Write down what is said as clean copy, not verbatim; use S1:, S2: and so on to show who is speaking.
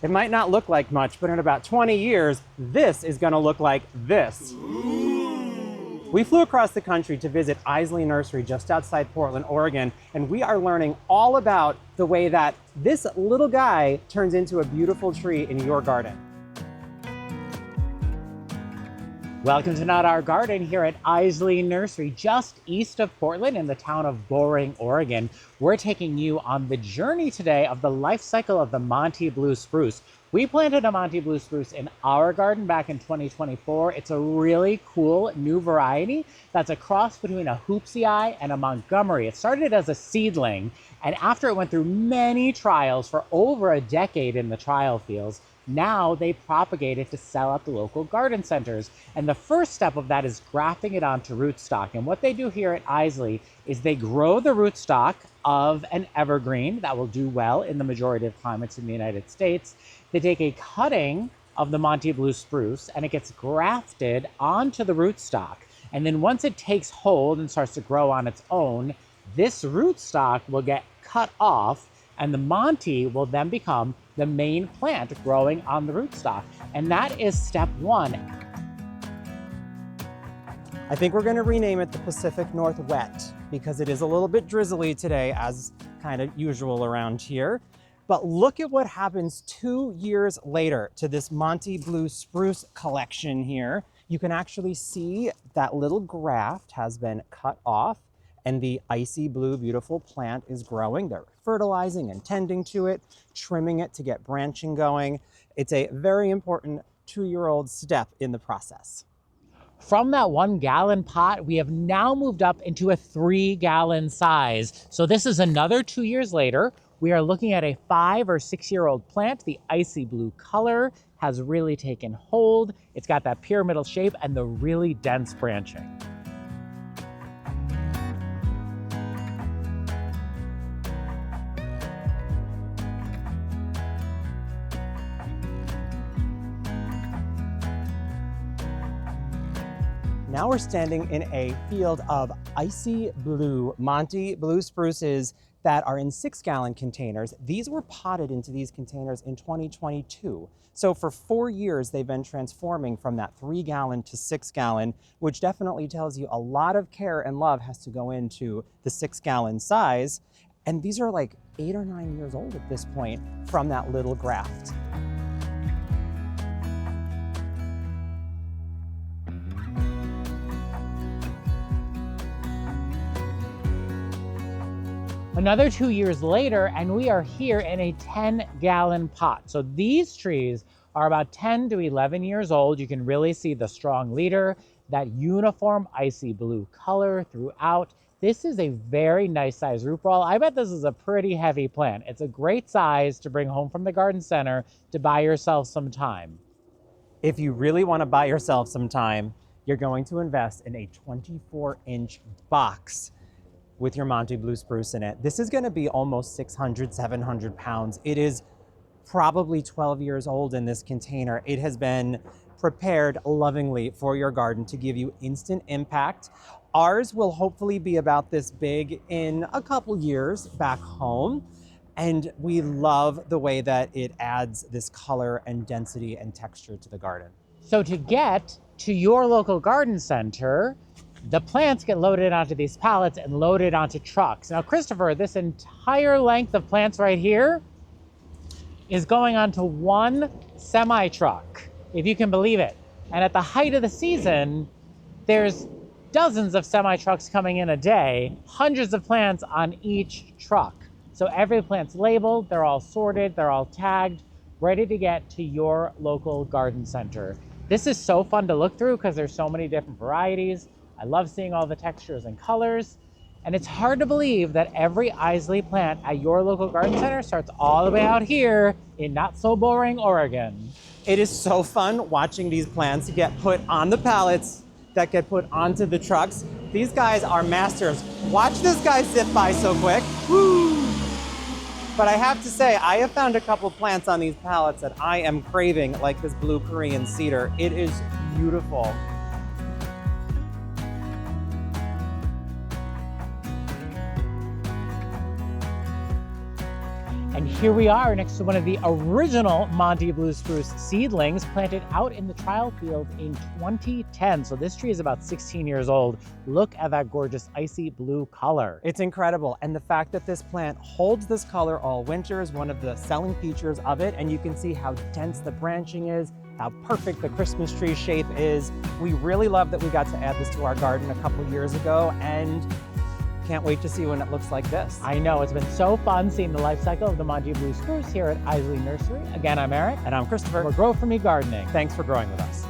S1: It might not look like much, but in about 20 years, this is gonna look like this. We flew across the country to visit Iseli Nursery just outside Portland, Oregon, and we are learning all about the way that this little guy turns into a beautiful tree in your garden. Welcome to Not Our Garden here at Iseli Nursery, just east of Portland in the town of Boring, Oregon. We're taking you on the journey today of the life cycle of the Monty Blue Spruce. We planted a Monty Blue Spruce in our garden back in 2024. It's a really cool new variety that's a cross between a Hoopsii and a Montgomery. It started as a seedling, and after it went through many trials for over a decade in the trial fields, now they propagate it to sell at the local garden centers. And the first step of that is grafting it onto rootstock. And what they do here at Iseli is they grow the rootstock of an evergreen that will do well in the majority of climates in the United States. They take a cutting of the Monty Blue Spruce and it gets grafted onto the rootstock. And then once it takes hold and starts to grow on its own, this rootstock will get cut off and the Monty will then become the main plant growing on the rootstock. And that is step one. I think we're gonna rename it the Pacific Northwest because it is a little bit drizzly today, as kind of usual around here. But look at what happens 2 years later to this Monty Blue Spruce collection here. You can actually see that little graft has been cut off and the icy blue, beautiful plant is growing. They're fertilizing and tending to it, trimming it to get branching going. It's a very important 2-year-old step in the process. From that 1-gallon pot, we have now moved up into a 3-gallon size. So this is another 2 years later. We are looking at a 5 or 6-year-old plant. The icy blue color has really taken hold. It's got that pyramidal shape and the really dense branching. Now we're standing in a field of icy blue Monty Blue Spruces that are in 6-gallon containers. These were potted into these containers in 2022. So for 4 years, they've been transforming from that 3-gallon to 6-gallon, which definitely tells you a lot of care and love has to go into the 6-gallon size. And these are like 8 or 9 years old at this point from that little graft. Another 2 years later, and we are here in a 10-gallon pot. So these trees are about 10 to 11 years old. You can really see the strong leader, that uniform icy blue color throughout. This is a very nice size root ball. I bet this is a pretty heavy plant. It's a great size to bring home from the garden center to buy yourself some time. If you really want to buy yourself some time, you're going to invest in a 24-inch box with your Monty Blue Spruce in it. This is gonna be almost 600, 700 pounds. It is probably 12 years old in this container. It has been prepared lovingly for your garden to give you instant impact. Ours will hopefully be about this big in a couple years back home. And we love the way that it adds this color and density and texture to the garden. So to get to your local garden center, the plants get loaded onto these pallets and loaded onto trucks. Now, Christopher, this entire length of plants right here is going onto one semi-truck, if you can believe it. And at the height of the season, there's dozens of semi-trucks coming in a day, hundreds of plants on each truck. So every plant's labeled, they're all sorted, they're all tagged, ready to get to your local garden center. This is so fun to look through because there's so many different varieties. I love seeing all the textures and colors. And it's hard to believe that every Iseli plant at your local garden center starts all the way out here in not so boring Oregon. It is so fun watching these plants get put on the pallets that get put onto the trucks. These guys are masters. Watch this guy zip by so quick. Woo! But I have to say, I have found a couple plants on these pallets that I am craving, like this blue Korean cedar. It is beautiful.
S2: And
S1: here we are next to one of the original Monty Blue Spruce seedlings planted out in the trial field in 2010. So this tree is about 16 years old. Look at that gorgeous icy blue color.
S2: It's incredible. And the fact that this plant holds this color all winter is one of the selling features of it. And you can see how dense the branching is, how perfect the Christmas tree shape is. We really love that we got to add this to our garden a couple years ago, and can't wait to see when it looks like this.
S1: I know, it's been so fun seeing the life cycle of the Monty Blue Spruce here at Iseli Nursery. Again, I'm Eric.
S2: And I'm Christopher.
S1: We're Grow For Me Gardening.
S2: Thanks for growing with us.